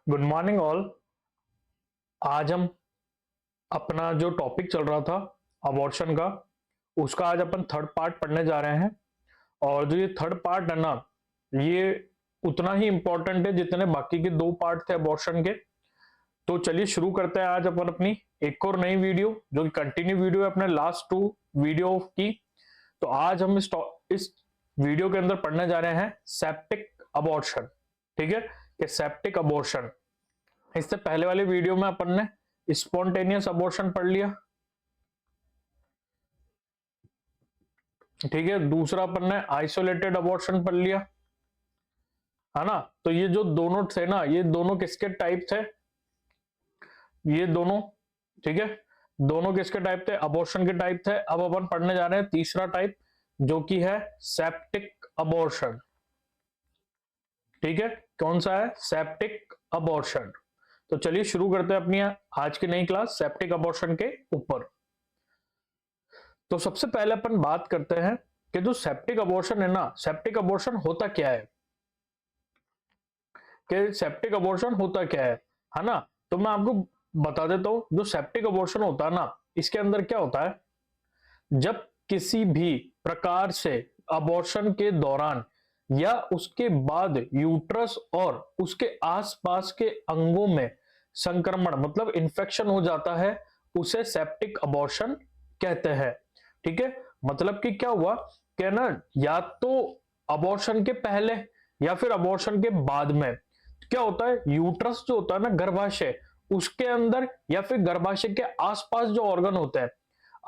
Good morning all. आज हम अपना जो टॉपिक चल रहा था अबॉर्शन का, उसका आज अपन थर्ड पार्ट पढ़ने जा रहे हैं। और जो ये थर्ड पार्ट है ना, ये उतना ही इंपॉर्टेंट है जितने बाकी के दो पार्ट थे अबॉर्शन के। तो चलिए शुरू करते हैं आज अपन अपनी एक और नई वीडियो, जो कि कंटिन्यू वीडियो है अपने लास्ट टू वीडियो की। तो आज हम इस वीडियो के अंदर पढ़ने जा रहे हैं सेप्टिक अबॉर्शन। ठीक है, कि सेप्टिक अबॉर्शन, इससे पहले वाले वीडियो में अपन ने स्पॉन्टेनियस अबॉर्शन पढ़ लिया। ठीक है, दूसरा अपन ने आइसोलेटेड अबॉर्शन पढ़ लिया, है ना। तो ये जो दोनों थे ना, ये दोनों किसके टाइप थे, ये दोनों, ठीक है, दोनों किसके टाइप थे, अबॉर्शन के टाइप थे। अब अपन पढ़ने जा रहे हैं तीसरा टाइप, जो कि है सेप्टिक अबॉर्शन। ठीक है, कौन सा है, सेप्टिक अबॉर्शन। तो चलिए शुरू करते हैं अपनी आज की नई क्लास सेप्टिक अबॉर्शन के ऊपर। तो सबसे पहले अपन बात करते हैं कि जो सेप्टिक अबॉर्शन है ना, सेप्टिक अबॉर्शन होता क्या है, कि सेप्टिक अबॉर्शन होता क्या है ना। तो मैं आपको बता देता हूं, जो सेप्टिक अबॉर्शन होता है ना, इसके अंदर क्या होता है, जब किसी भी प्रकार से अबॉर्शन के दौरान या उसके बाद यूट्रस और उसके आसपास के अंगों में संक्रमण मतलब इंफेक्शन हो जाता है, उसे सेप्टिक अबॉर्शन कहते हैं। ठीक है, मतलब कि क्या हुआ कि ना, या तो अबॉर्शन के पहले या फिर अबॉर्शन के बाद में क्या होता है, यूट्रस जो होता है ना, गर्भाशय, उसके अंदर या फिर गर्भाशय के आसपास जो ऑर्गन होते हैं,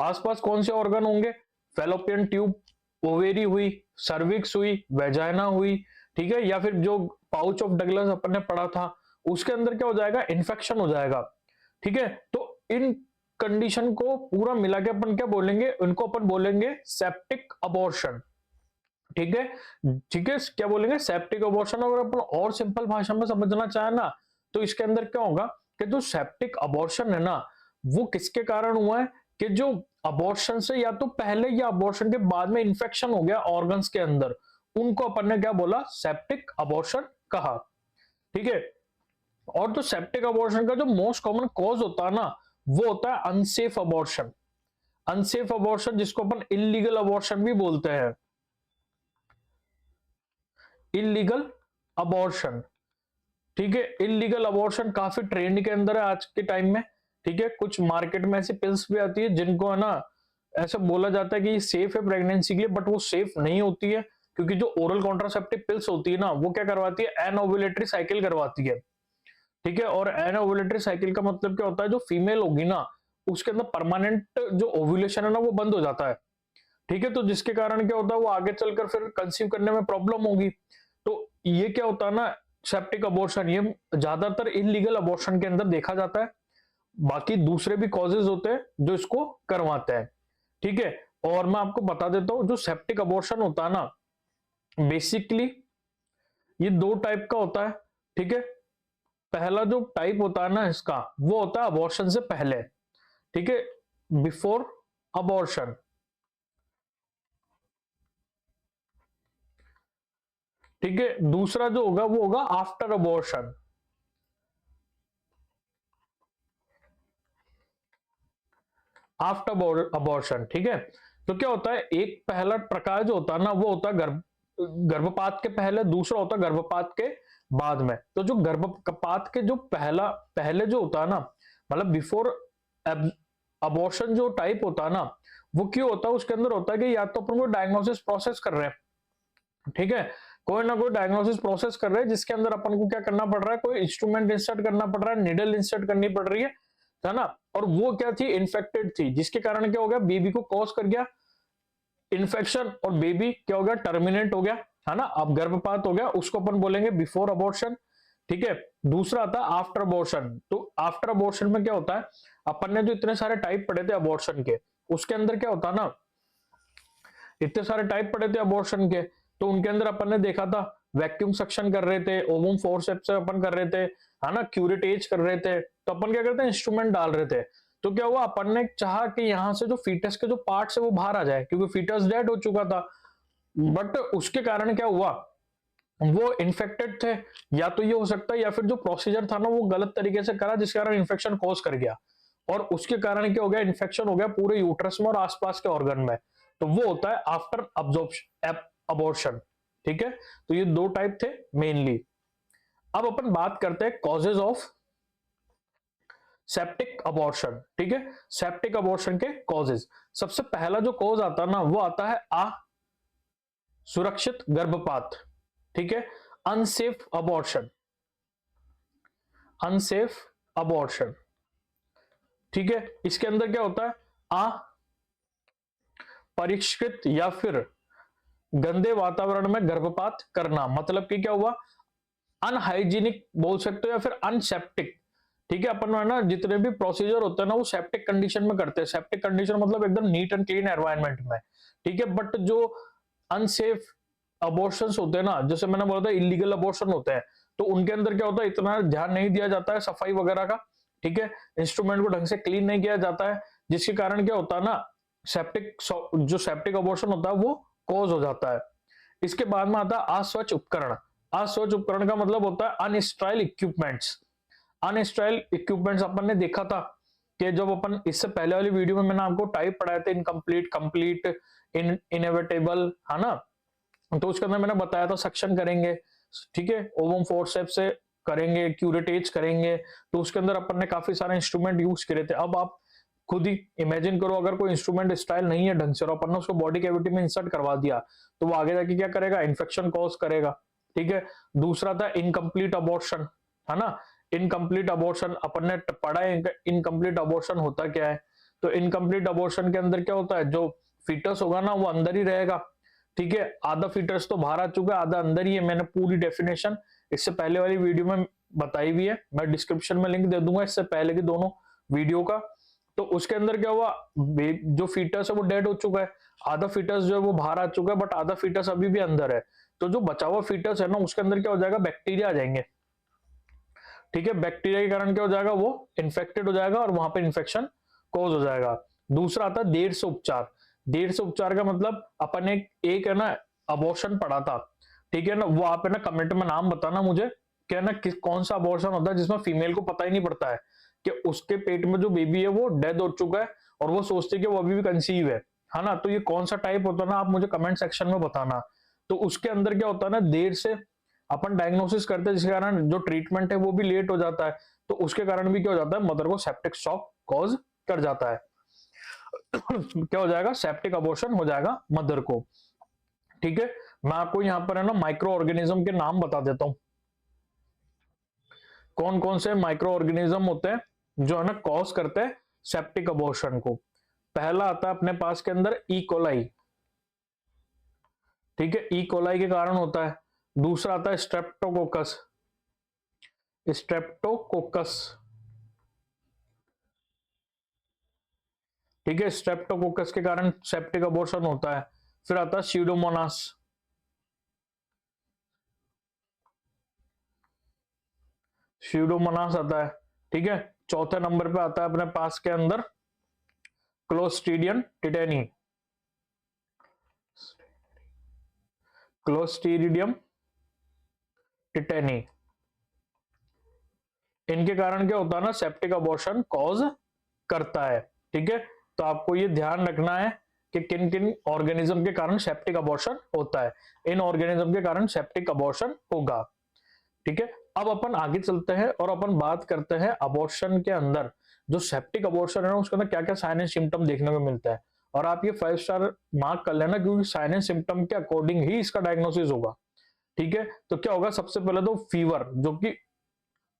आसपास कौन से ऑर्गन होंगे, फेलोपियन ट्यूब, ओवेरी हुई, सर्विक्स हुई, वेजाइना हुई, ठीक है, या फिर जो पाउच ऑफ डगलस अपन ने पढ़ा था, उसके अंदर क्या हो जाएगा, इन्फेक्शन हो जाएगा। ठीक है, तो इन कंडीशन को पूरा मिला के अपन क्या बोलेंगे, उनको अपन बोलेंगे सेप्टिक अबॉर्शन। ठीक है, ठीक है, क्या बोलेंगे, सेप्टिक अबॉर्शन। अगर अपन और सिंपल भाषा में समझना चाहे ना, तो इसके अंदर क्या होगा कि जो सेप्टिक अबॉर्शन है ना, वो किसके कारण हुआ है, कि जो अबॉर्शन से या तो पहले या अबॉर्शन के बाद में इंफेक्शन हो गया ऑर्गन्स के अंदर, उनको अपन ने क्या बोला, सेप्टिक अबॉर्शन कहा। ठीक है, और जो सेप्टिक अबॉर्शन का जो मोस्ट कॉमन कॉज होता है ना, वो होता है अनसेफ अबॉर्शन। अनसेफ अबॉर्शन जिसको अपन इलीगल अबॉर्शन भी बोलते हैं, इलीगल अबॉर्शन। ठीक है, इलीगल अबॉर्शन काफी ट्रेंड के अंदर है आज के टाइम में। ठीक है, कुछ मार्केट में ऐसी पिल्स भी आती है जिनको है ना, ऐसा बोला जाता है कि ये सेफ है प्रेगनेंसी के लिए, बट वो सेफ नहीं होती है, क्योंकि जो ओरल कॉन्ट्रासेप्टिव पिल्स होती है ना, वो क्या करवाती है, एनओव्यूलेटरी साइकिल करवाती है। ठीक है, और एनओव्यूलेटरी साइकिल का मतलब क्या होता है, जो फीमेल होगी ना, उसके अंदर परमानेंट जो ओव्यूलेशन है ना, वो बंद हो जाता है। ठीक है, तो जिसके कारण क्या होता है, वो आगे चलकर फिर कंसीव करने में प्रॉब्लम होगी। तो ये क्या होता है ना, सेप्टिक अबॉर्शन, ये ज्यादातर इलीगल अबॉर्शन के अंदर देखा जाता है। बाकी दूसरे भी कॉजेज होते हैं जो इसको करवाते हैं। ठीक है, और मैं आपको बता देता हूं, जो सेप्टिक अबॉर्शन होता है ना, बेसिकली ये दो टाइप का होता है। ठीक है, पहला जो टाइप होता है ना इसका, वो होता है अबॉर्शन से पहले। ठीक है, बिफोर अबॉर्शन। ठीक है, दूसरा जो होगा वो होगा आफ्टर अबॉर्शन। आफ्टर अबॉर्शन, ठीक है। तो क्या होता है, एक पहला प्रकार जो होता है ना, वो होता है गर्भपात के पहले, दूसरा होता है गर्भपात के बाद में। तो जो गर्भपात के जो पहले जो होता है ना, मतलब बिफोर अबॉर्शन जो टाइप होता है ना, वो क्यों होता है, उसके अंदर होता है कि या तो अपन को डायग्नोसिस प्रोसेस कर रहे हैं, ठीक है, कोई ना कोई डायग्नोसिस प्रोसेस कर रहे हैं, जिसके अंदर अपन को क्या करना पड़ रहा है, कोई इंस्ट्रूमेंट इंसर्ट करना पड़ रहा है, निडल इंसर्ट करनी पड़ रही है ना। और वो क्या थी, इन्फेक्टेड थी, जिसके कारण क्या हो गया, बेबी को कॉज कर गया इन्फेक्शन, और बेबी क्या हो गया, टर्मिनेट हो गया, है ना। अब गर्भपात हो गया, उसको अपन बोलेंगे बिफोर अबॉर्शन। ठीक है, दूसरा आता है आफ्टर अबॉर्शन। तो आफ्टर अबॉर्शन में क्या होता है, अपन ने जो इतने सारे टाइप पढ़े थे अबॉर्शन के, उसके अंदर क्या होता है ना, इतने सारे टाइप पढ़े थे अबॉर्शन के, तो उनके अंदर अपन ने देखा था, वैक्यूम सक्शन कर रहे थे, ओवम फोर्सेप्स से अपन कर रहे थे, है ना, क्यूरेटेज कर रहे थे। तो अपन क्या करते हैं, इंस्ट्रूमेंट डाल रहे थे। तो क्या हुआ, अपन ने चाहा कि यहां से जो फीटस के जो पार्ट्स है वो बाहर आ जाए, क्योंकि फीटस डेड हो चुका था। बट उसके कारण क्या हुआ, वो इन्फेक्टेड थे, या तो ये हो सकता है, या फिर जो प्रोसीजर था ना वो गलत तरीके से करा जिसके कारण इन्फेक्शन कॉज कर गया, और उसके कारण क्या हो गया, इन्फेक्शन हो गया पूरे यूट्रस में और आसपास के ऑर्गन में। तो वो होता है आफ्टर अबॉर्शन। ठीक है, तो ये दो टाइप थे मेनली। अब अपन बात करते हैं कॉजेज ऑफ सेप्टिक अबॉर्शन। ठीक है, सेप्टिक अबॉर्शन के कॉजेज, सबसे पहला जो कॉज आता है ना वो आता है सुरक्षित गर्भपात। ठीक है, अनसेफ अबॉर्शन, अनसेफ अबॉर्शन। ठीक है, इसके अंदर क्या होता है, परिष्कृत या फिर गंदे वातावरण में गर्भपात करना, मतलब कि क्या हुआ, अनहाइजीनिक बोल सकते हो या फिर अनसेप्टिक। ठीक है, अपन है ना जितने भी प्रोसीजर होते हैं ना वो सेप्टिक कंडीशन में करते हैं, सेप्टिक कंडीशन मतलब एकदम नीट एंड क्लीन एनवायरनमेंट में। ठीक है, बट जो अनसेफ अबॉर्शंस होते हैं ना, जैसे मैंने बोला था इलीगल अबॉर्शन होते हैं, तो उनके अंदर क्या होता है, इतना ध्यान नहीं दिया जाता है सफाई वगैरह का। ठीक है, इंस्ट्रूमेंट को ढंग से क्लीन नहीं किया जाता है, जिसके कारण क्या होता है ना, जो सेप्टिक अबॉर्शन होता है वो कॉज हो जाता है। इसके बाद में आता है अस्वच्छ उपकरण। अस्वच्छ उपकरण का मतलब होता है अनस्टेराइल इक्विपमेंट्स। अनस्टेराइल इक्विपमेंट्स अपन ने देखा था कि जब अपन इससे पहले वाली वीडियो में मैंने आपको टाइप पढ़ाए थे, इनकम्प्लीट, कंप्लीट, इनएविटेबल, है ना, तो उसके अंदर मैंने बताया था सक्शन करेंगे, ठीक है, ओवम फोर्सेप्स से करेंगे, क्यूरेटेज करेंगे, तो उसके अंदर अपन ने काफी सारे इंस्ट्रूमेंट यूज करे थे। अब आप खुद ही इमेजिन करो, अगर कोई इंस्ट्रूमेंट स्टाइल नहीं है ढंग से और अपन ने उसको बॉडी कैविटी में इंसर्ट करवा दिया, तो वो आगे जाके क्या करेगा, इन्फेक्शन कॉज करेगा। ठीक है, दूसरा था इनकम्प्लीट अबॉर्शन, है ना। इनकम्प्लीट अबॉर्शन अपन ने पढ़ा है, इनकम्प्लीट अबॉर्शन होता क्या है। तो इनकम्प्लीट अबॉर्शन के अंदर क्या होता है, जो फीटस होगा ना वो अंदर ही रहेगा। ठीक है, आधा फीटस तो बाहर आ चुका है, आधा अंदर ही है। मैंने पूरी डेफिनेशन इससे पहले वाली वीडियो में बताई हुई है, मैं डिस्क्रिप्शन में लिंक दे दूंगा इससे पहले की दोनों वीडियो का। तो उसके अंदर क्या हुआ, जो फीटस है वो डेड हो चुका है, आधा फीटस जो है वो बाहर आ चुका है, बट आधा फीटस अभी भी अंदर है। तो जो बचा हुआ फीटस है ना उसके अंदर क्या हो जाएगा, बैक्टीरिया आ जाएंगे। ठीक है, बैक्टीरिया के कारण क्या हो जाएगा, वो इन्फेक्टेड हो जाएगा और वहां पे इन्फेक्शन कॉज हो जाएगा। दूसरा आता है देर से उपचार। देर से उपचार का मतलब अपन एक है ना अबॉर्शन पढ़ा था, ठीक है ना, वो आप है ना कमेंट में नाम बताना मुझे, क्या ना कौन सा अबॉर्शन होता है जिसमें फीमेल को पता ही नहीं पड़ता है कि उसके पेट में जो बेबी है वो डेड हो चुका है और वो सोचती है कि वो अभी भी कंसीव है ना। तो ये कौन सा टाइप होता है ना, आप मुझे कमेंट सेक्शन में बताना। तो उसके अंदर क्या होता है ना, देर से अपन डायग्नोसिस करते हैं, जिसके कारण जो ट्रीटमेंट है वो भी लेट हो जाता है, तो उसके कारण भी क्या हो जाता है, मदर को सेप्टिक शॉक कॉज कर जाता है। क्या हो जाएगा, सेप्टिक अबॉर्शन हो जाएगा मदर को। ठीक है, मैं आपको यहां पर है ना माइक्रो ऑर्गेनिज्म के नाम बता देता हूं, कौन कौन से माइक्रो ऑर्गेनिज्म होते हैं जो है ना कॉज करते हैं सेप्टिक अबॉर्शन को। पहला आता है अपने पास के अंदर ई कोलाई। ठीक है, ई कोलाई के कारण होता है। दूसरा आता है स्ट्रेप्टोकोकस, स्ट्रेप्टोकोकस। ठीक है, स्ट्रेप्टोकोकस के कारण सेप्टिक अबॉर्शन होता है। फिर आता है स्यूडोमोनास, स्यूडोमोनास आता है। ठीक है, चौथे नंबर पे आता है अपने पास के अंदर क्लोस्ट्रीडियम टिटेनी, क्लोस्ट्रीडियम टिटेनी। इनके कारण क्या होता है ना, सेप्टिक अबॉर्शन कॉज करता है। ठीक है, तो आपको ये ध्यान रखना है कि किन किन ऑर्गेनिज्म के कारण सेप्टिक अबॉर्शन होता है, इन ऑर्गेनिज्म के कारण सेप्टिक अबॉर्शन होगा। ठीक है, अब अपन आगे चलते हैं और अपन बात करते हैं अबॉर्शन के अंदर जो सेप्टिक अबॉर्शन है ना उसके अंदर क्या क्या साइन एंड सिम्टम देखने को मिलता है। और आप ये 5 स्टार मार्क कर लेना, क्योंकि साइन एंड सिम्टम के अकॉर्डिंग ही इसका डायग्नोसिस होगा। ठीक है, तो क्या होगा, सबसे पहले तो फीवर, जो कि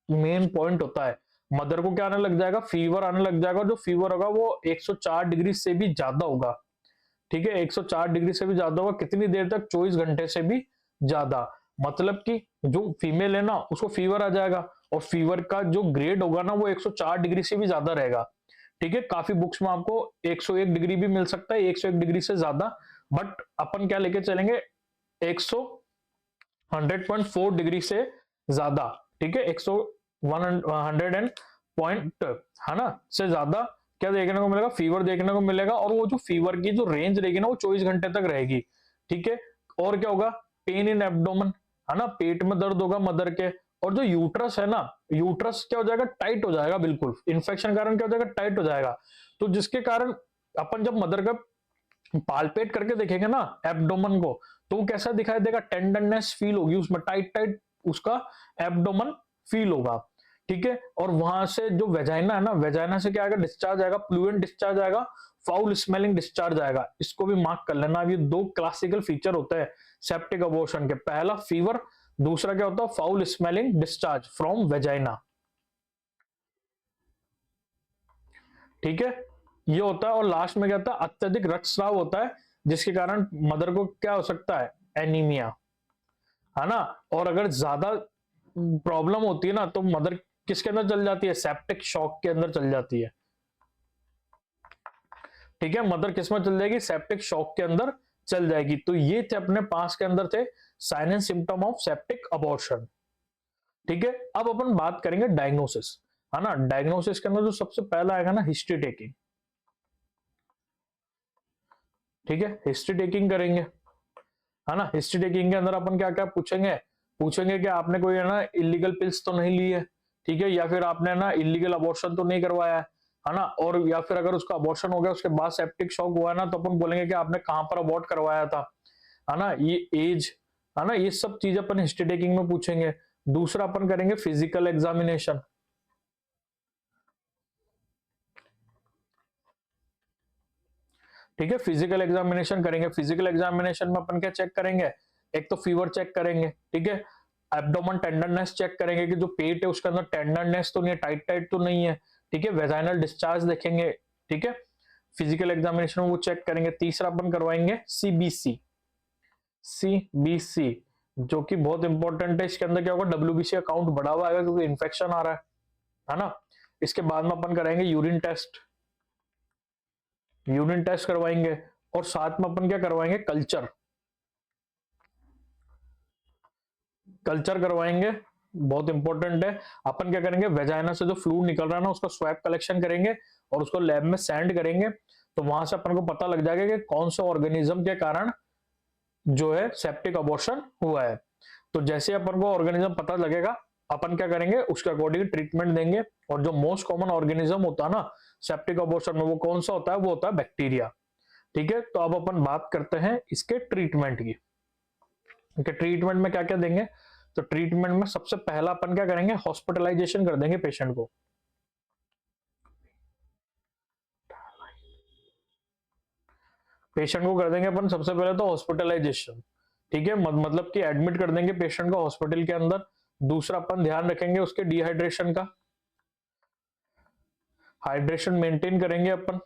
मेन पॉइंट होता है। मदर को क्या आने लग जाएगा, फीवर आने लग जाएगा। जो फीवर होगा वो 104 डिग्री से भी ज्यादा होगा। ठीक है, 104 डिग्री से भी ज्यादा होगा, कितनी देर तक, 24 घंटे से भी ज्यादा। मतलब कि जो फीमेल है ना उसको फीवर आ जाएगा, और फीवर का जो ग्रेड होगा ना वो 104 डिग्री से भी ज्यादा रहेगा। ठीक है, काफी बुक्स में आपको 101 डिग्री भी मिल सकता है, 101 डिग्री से ज्यादा, बट अपन क्या लेके चलेंगे, 100.4 डिग्री से ज्यादा। ठीक है, 100 एंड पॉइंट, है ना, से ज्यादा क्या देखने को मिलेगा, फीवर देखने को मिलेगा। और वो जो फीवर की जो रेंज रहेगी ना वो 24 घंटे तक रहेगी। ठीक है, और क्या होगा, पेन इन एब्डोमेन, है ना, पेट में दर्द होगा मदर के, और जो यूट्रस है ना, यूट्रस क्या हो जाएगा, टाइट हो जाएगा, बिल्कुल इन्फेक्शन कारण क्या हो जाएगा, टाइट हो जाएगा। तो जिसके कारण अपन जब मदर का पालपेट करके देखेंगे ना एब्डोमन को, तो वो कैसा दिखाई देगा, टेंडरनेस फील होगी उसमें, टाइट टाइट उसका एब्डोमन फील होगा, ठीक है। और वहां से जो वेजाइना है ना, वेजाइना से क्या आएगा, डिस्चार्ज आएगा, फ्लूएंट डिस्चार्ज आएगा, फाउल स्मेलिंग डिस्चार्ज आएगा। इसको भी मार्क कर लेना। अब ये दो क्लासिकल फीचर होते हैं सेप्टिक अबॉर्शन के, पहला फीवर, दूसरा क्या होता है, foul smelling discharge from vagina, ठीक है, ये होता है। और लास्ट में क्या होता है, अत्यधिक रक्तस्राव होता है, जिसके कारण मदर को क्या हो सकता है, एनीमिया, है ना। और अगर ज्यादा प्रॉब्लम होती है ना, तो मदर किसके अंदर चल जाती है, सेप्टिक शॉक के अंदर चल जाती है, ठीक है। मदर किस में चल जाएगी, सेप्टिक शॉक के अंदर चल जाएगी। तो ये थे अपने पास के अंदर थे sign and symptom of septic abortion, ठीक है। अब अपन बात करेंगे डायग्नोसिस, है ना। डायग्नोसिस के अंदर जो सबसे पहला आएगा ना, हिस्ट्री टेकिंग, ठीक है, हिस्ट्री टेकिंग करेंगे, है ना। हिस्ट्री टेकिंग के अंदर अपन क्या क्या पूछेंगे, पूछेंगे कि आपने कोई है ना इलीगल पिल्स तो नहीं ली है, ठीक है, या फिर आपने ना इलीगल अबॉर्शन तो नहीं करवाया है ना। और या फिर अगर उसका अबॉर्शन हो गया उसके बाद सेप्टिक शॉक हुआ है ना, तो अपन बोलेंगे कि आपने कहां पर अबॉर्ट करवाया था, है ना, ये एज, है ना, ये सब चीजें अपन हिस्ट्री टेकिंग में पूछेंगे। दूसरा अपन करेंगे फिजिकल एग्जामिनेशन, ठीक है, फिजिकल एग्जामिनेशन करेंगे। फिजिकल एग्जामिनेशन में अपन क्या चेक करेंगे, एक तो फीवर चेक करेंगे, ठीक है, एब्डोमन टेंडरनेस चेक करेंगे कि जो पेट है उसके अंदर टेंडरनेस तो नहीं है, टाइट टाइट तो नहीं है, ठीक है, वेजाइनल डिस्चार्ज देखेंगे, ठीक है, फिजिकल एग्जामिनेशन में वो चेक करेंगे। तीसरा अपन करवाएंगे सीबीसी, सीबीसी जो कि बहुत इंपॉर्टेंट है। इसके अंदर क्या होगा, डब्ल्यूबीसी का काउंट बढ़ा हुआ आएगा क्योंकि इन्फेक्शन आ रहा है ना। इसके बाद में अपन कराएंगे यूरिन टेस्ट, यूरिन टेस्ट करवाएंगे, और साथ में अपन क्या करवाएंगे, कल्चर, कल्चर करवाएंगे, बहुत इंपॉर्टेंट है। अपन क्या करेंगे, वेजाइना से जो फ्लूइड निकल रहा है ना, उसका स्वैब कलेक्शन करेंगे और उसको लैब में सेंड करेंगे। तो वहां से अपन को पता लग जाएगा कि कौन से ऑर्गेनिज्म के कारण जो है सेप्टिक अबॉर्शन हुआ है। तो जैसे अपन को ऑर्गेनिज्म पता लगेगा, अपन क्या करेंगे, उसके अकॉर्डिंग ट्रीटमेंट देंगे। और जो मोस्ट कॉमन ऑर्गेनिज्म होता है ना सेप्टिक अबॉर्शन में, वो कौन सा होता है, वो होता है बैक्टीरिया, ठीक है। तो अब अपन बात करते हैं इसके ट्रीटमेंट की, कि ट्रीटमेंट में क्या क्या देंगे। तो ट्रीटमेंट में सबसे पहला अपन क्या करेंगे, हॉस्पिटलाइजेशन कर देंगे पेशेंट को, पेशेंट को कर देंगे अपन सबसे पहले तो हॉस्पिटलाइजेशन, ठीक है, मतलब कि एडमिट कर देंगे पेशेंट को हॉस्पिटल के अंदर। दूसरा अपन ध्यान रखेंगे उसके डिहाइड्रेशन का, हाइड्रेशन मेंटेन करेंगे अपन,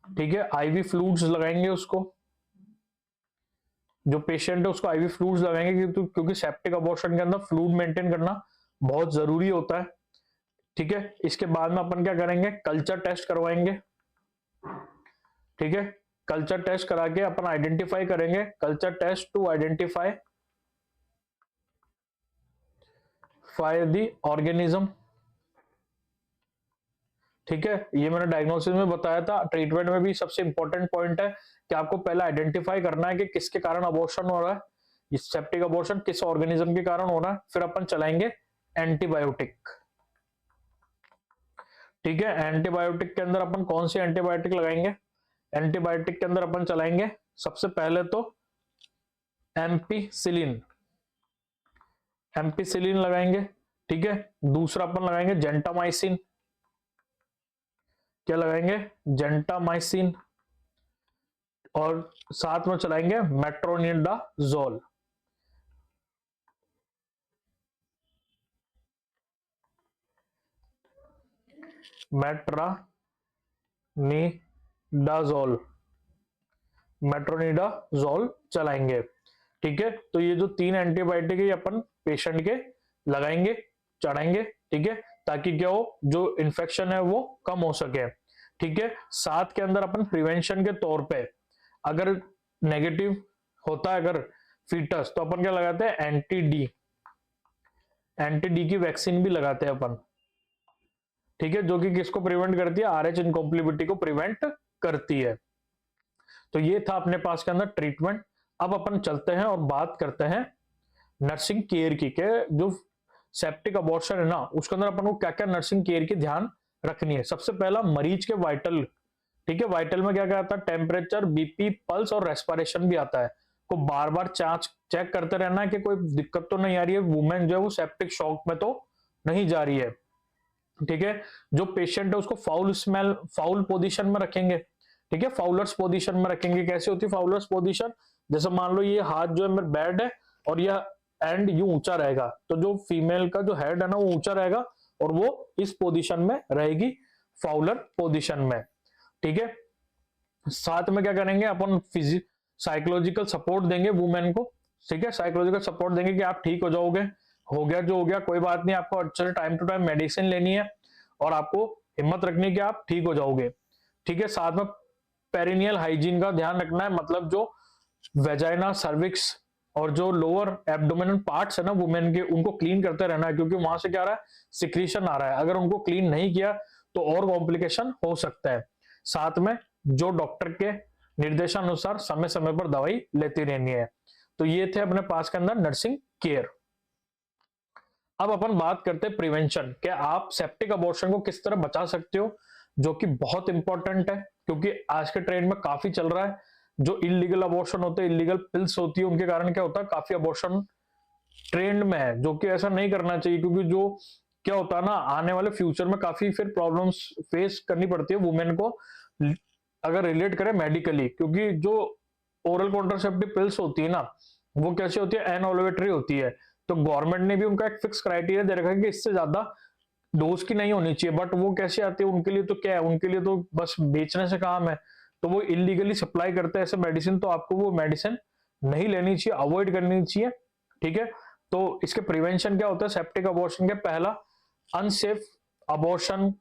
ठीक है। आईवी फ्लूइड्स लगाएंगे उसको, जो पेशेंट है उसको आईवी फ्लूइड्स लगाएंगे, क्योंकि सेप्टिक अबॉर्शन के अंदर फ्लूइड मेंटेन करना बहुत जरूरी होता है, ठीक है। इसके बाद में अपन क्या करेंगे, कल्चर टेस्ट करवाएंगे, ठीक है। कल्चर टेस्ट करा के अपन आइडेंटिफाई करेंगे, culture test to identify the organism, ठीक है। ये मैंने डायग्नोसिस में बताया था, ट्रीटमेंट में भी सबसे इंपॉर्टेंट पॉइंट है कि आपको पहले आइडेंटिफाई करना है कि किसके कारण अबॉर्शन हो रहा है, ये सेप्टिक अबॉर्शन किस ऑर्गेनिज्म के कारण हो रहा है। फिर अपन चलाएंगे एंटीबायोटिक, ठीक है। एंटीबायोटिक के अंदर अपन कौन सी एंटीबायोटिक लगाएंगे, एंटीबायोटिक के अंदर अपन चलाएंगे सबसे पहले तो एम्पीसिलिन, एम्पीसिलिन लगाएंगे, ठीक है। दूसरा अपन लगाएंगे जेंटामाइसिन, क्या लगाएंगे, जेंटामाइसिन। और साथ में चलाएंगे मेट्रोनिडाजोल, मेट्रोनिडाजोल, मेट्रोनिडाजोल चलाएंगे, ठीक है। तो ये जो तीन एंटीबायोटिक है अपन पेशेंट के लगाएंगे, चढ़ाएंगे, ठीक है, ताकि क्या हो, जो इन्फेक्शन है वो कम हो सके, ठीक है। साथ के अंदर अपन प्रिवेंशन के तौर पे अगर नेगेटिव होता है अगर फीटस, तो अपन क्या लगाते हैं, एंटी डी, एंटी डी की वैक्सीन भी लगाते हैं अपन, ठीक है, जो कि किसको प्रिवेंट करती है, आरएच इनकॉम्प्लिबिलिटी को प्रिवेंट करती है। तो ये था अपने पास के अंदर ट्रीटमेंट। अब अपन चलते हैं और बात करते हैं नर्सिंग केयर की, के जो सेप्टिक अबॉर्शन है ना उसके अंदर अपन को क्या क्या नर्सिंग केयर की ध्यान रखनी है। सबसे पहला मरीज के वाइटल, ठीक है, वाइटल में क्या क्या आता है, टेम्परेचर, बीपी, पल्स और रेस्पिरेशन भी आता है, को बार बार चेक करते रहना है कि कोई दिक्कत तो नहीं आ रही है, वुमेन जो है वो सेप्टिक शॉक में तो नहीं जा रही है, ठीक है। जो पेशेंट है उसको फाउल पोजीशन में रखेंगे, ठीक है, फाउलर्स पोजीशन में रखेंगे। कैसे होती है फाउलर्स पोजीशन, जैसे मान लो ये हाथ जो है मेरे बेड है और यह एंड यूं ऊंचा रहेगा, तो जो फीमेल का जो हेड है ना वो ऊंचा रहेगा और वो इस पोजीशन में रहेगी, फाउलर पोजीशन में, ठीक है। साथ में क्या करेंगे अपन, साइकोलॉजिकल सपोर्ट देंगे वुमेन को, ठीक है, साइकोलॉजिकल सपोर्ट देंगे कि आप ठीक हो जाओगे, हो गया जो हो गया कोई बात नहीं, आपको अच्छे से टाइम टू टाइम मेडिसिन लेनी है और आपको हिम्मत रखनी है कि आप ठीक हो जाओगे, ठीक है। साथ में पेरिनियल हाइजीन का ध्यान रखना है, मतलब जो वेजाइना, सर्विक्स और जो लोअर एब्डोमिनल पार्ट्स है ना वुमेन के, उनको क्लीन करते रहना है, क्योंकि वहां से क्या आ रहा है, सिक्रीशन आ रहा है, अगर उनको क्लीन नहीं किया तो और कॉम्प्लिकेशन हो सकता है। साथ में जो डॉक्टर के निर्देशानुसार समय समय पर दवाई लेती रहनी है। तो ये थे अपने पास के अंदर नर्सिंग केयर। अब अपन बात करते हैं प्रिवेंशन, कि आप सेप्टिक अबॉर्शन को किस तरह बचा सकते हो, जो कि बहुत इंपॉर्टेंट है, क्योंकि आज के ट्रेंड में काफी चल रहा है। जो इलीगल अबॉर्शन होते हैं, इलीगल पिल्स होती है, उनके कारण क्या होता है, काफी अबॉर्शन ट्रेंड में है, जो कि ऐसा नहीं करना चाहिए, क्योंकि जो क्या होता है ना, आने वाले फ्यूचर में काफी फिर प्रॉब्लम्स फेस करनी पड़ती है वुमेन को, अगर रिलेट करें मेडिकली, क्योंकि जो ओरल कॉन्ट्रासेप्टिव पिल्स होती है ना वो कैसे होती है, एनओलेटरी होती है, तो गवर्नमेंट ने भी उनका एक फिक्स क्राइटेरिया दे रखा है कि इससे ज्यादा डोज की नहीं होनी चाहिए, बट वो कैसे आती है, उनके लिए तो क्या है, उनके लिए तो बस बेचने से काम है, तो वो इलीगली सप्लाई करते हैं ऐसे मेडिसिन, तो आपको वो मेडिसिन नहीं लेनी चाहिए, अवॉइड करनी चाहिए, ठीक है। तो इसके प्रिवेंशन क्या होता है सेप्टिक अबॉर्शन के, पहला अनसेफ अबॉर्शन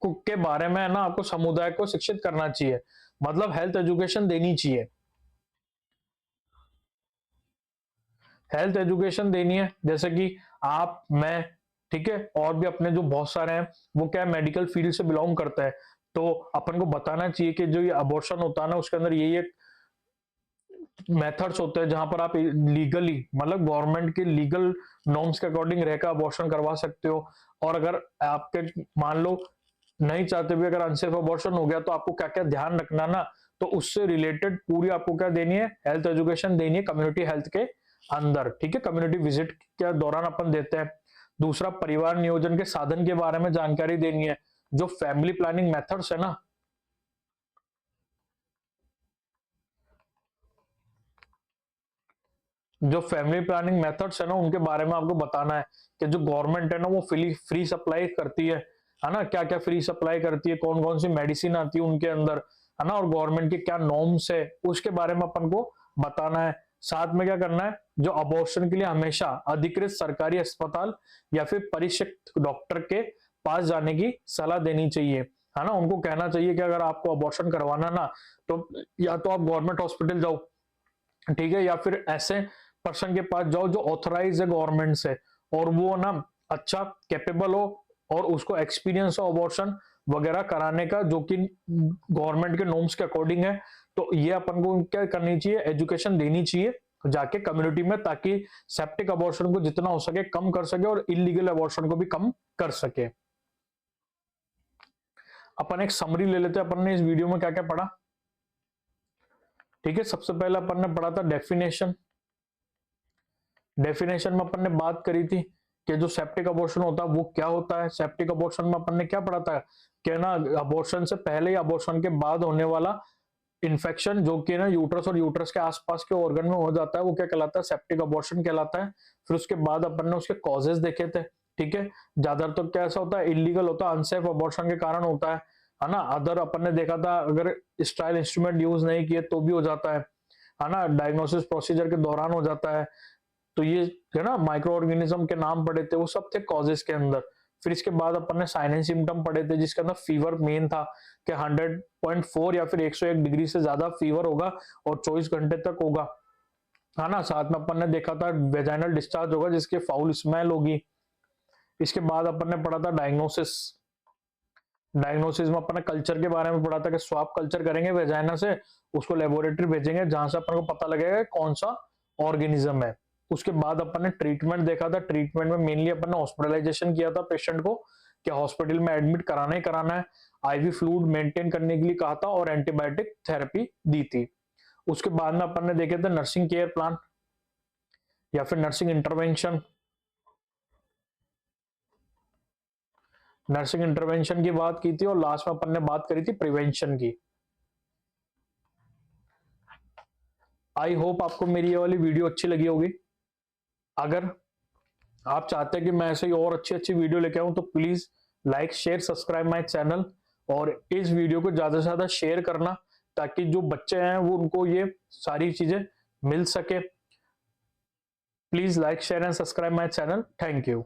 के बारे में ना आपको समुदाय को शिक्षित करना चाहिए, मतलब हेल्थ एजुकेशन देनी चाहिए, हेल्थ एजुकेशन देनी है, जैसे कि आप, मैं, ठीक है, और भी अपने जो बहुत सारे हैं वो क्या मेडिकल फील्ड से बिलोंग करता है, तो अपन को बताना चाहिए कि जो ये अबॉर्शन होता है ना उसके अंदर ये मेथड्स होते हैं जहां पर आप लीगली, मतलब गवर्नमेंट के लीगल नॉर्म्स के अकॉर्डिंग रहकर अबॉर्शन करवा सकते हो, और अगर आपके मान लो नहीं चाहते भी अगर अनसेफ अबॉर्शन हो गया तो आपको क्या क्या ध्यान रखना ना, तो उससे रिलेटेड पूरी आपको क्या देनी है, हेल्थ एजुकेशन देनी है कम्युनिटी हेल्थ के अंदर, ठीक है, कम्युनिटी विजिट के दौरान अपन देते हैं। दूसरा, परिवार नियोजन के साधन के बारे में जानकारी देनी है, जो फैमिली प्लानिंग मेथड्स है ना, जो फैमिली प्लानिंग मेथड्स है ना उनके बारे में आपको बताना है, कि जो गवर्नमेंट है ना वो फ्री सप्लाई करती है ना, क्या क्या फ्री सप्लाई करती है, कौन कौन सी मेडिसिन आती है उनके अंदर, है ना, और गवर्नमेंट के क्या नॉर्म्स है उसके बारे में अपन को बताना है। साथ में क्या करना है, जो अबॉर्शन के लिए हमेशा अधिकृत सरकारी अस्पताल या फिर परिचित डॉक्टर के पास जाने की सलाह देनी चाहिए, है ना, उनको कहना चाहिए कि अगर आपको अबॉर्शन करवाना ना, तो या तो आप गवर्नमेंट हॉस्पिटल जाओ, ठीक है, या फिर ऐसे पर्सन के पास जाओ जो ऑथराइज है गवर्नमेंट से, और वो ना अच्छा कैपेबल हो और उसको एक्सपीरियंस हो अबॉर्शन वगैरह कराने का, जो कि गवर्नमेंट के नॉर्म्स के अकॉर्डिंग है। तो ये अपन को क्या करनी चाहिए, एजुकेशन देनी चाहिए जाके कम्युनिटी में, ताकि सेप्टिक अबॉर्शन को जितना हो सके कम कर सके और इलीगल अबॉर्शन को भी कम कर सके। अपन एक समरी ले लेते हैं, अपन ने इस वीडियो में क्या क्या पढ़ा, ठीक है। सबसे पहले अपन ने पढ़ा था डेफिनेशन, डेफिनेशन में अपन ने बात करी थी कि जो सेप्टिक अबॉर्शन होता है वो क्या होता है। सेप्टिक अबॉर्शन में अपन ने क्या पढ़ा था कि ना अबॉर्शन से पहले या अबॉर्शन के बाद होने वाला इन्फेक्शन जो कि ना यूट्रस और यूट्रस के आसपास के ऑर्गन में हो जाता है, वो क्या कहलाता है, सेप्टिक अबॉर्शन कहलाता है। फिर उसके बाद अपन ने उसके कॉजेज देखे थे, ठीक है, ज्यादातर तो क्या ऐसा होता है, इलीगल होता है, अनसेफ अबॉर्शन के कारण होता है ना। अदर अपन ने देखा था अगर स्टाइल इंस्ट्रूमेंट यूज नहीं किए तो भी हो जाता है ना, डायग्नोसिस प्रोसीजर के दौरान हो जाता है। तो ये है ना माइक्रो ऑर्गेनिज्म के नाम पढ़े थे, वो सब थे कॉजेस के अंदर। फिर इसके बाद अपन ने साइन एंड सिम्टम पढ़े थे, जिसके अंदर फीवर मेन था कि 100.4 या फिर 101 डिग्री से ज्यादा फीवर होगा और 24 घंटे तक होगा, है ना। साथ में अपन ने देखा था वेजाइनल डिस्चार्ज होगा जिसके फाउल स्मेल होगी। इसके बाद अपन ने पढ़ा था डायग्नोसिस, डायग्नोसिस में अपन ने कल्चर के बारे में पढ़ा था कि स्वाब कल्चर करेंगे वेजाइना से, उसको लेबोरेटरी भेजेंगे जहां से अपन को पता लगेगा कौन सा ऑर्गेनिज्म है। उसके बाद अपन ने ट्रीटमेंट देखा था। ट्रीटमेंट में मेनली अपन ने हॉस्पिटलाइजेशन किया था पेशेंट को, क्या हॉस्पिटल में एडमिट कराना ही कराना है, आईवी फ्लूइड मेंटेन करने के लिए कहा था और एंटीबायोटिक थेरेपी दी थी। उसके बाद में अपन ने देखे थे नर्सिंग केयर प्लान या फिर नर्सिंग इंटरवेंशन। नर्सिंग इंटरवेंशन की बात की थी और लास्ट में अपन ने बात करी थी प्रिवेंशन की। आई होप आपको मेरी ये वाली वीडियो अच्छी लगी होगी। अगर आप चाहते हैं कि मैं ऐसे ही और अच्छी अच्छी वीडियो लेके आऊं तो please like share subscribe my channel और इस वीडियो को ज्यादा से ज्यादा शेयर करना ताकि जो बच्चे हैं वो उनको ये सारी चीजें मिल सके। Please like share and subscribe my channel. Thank you.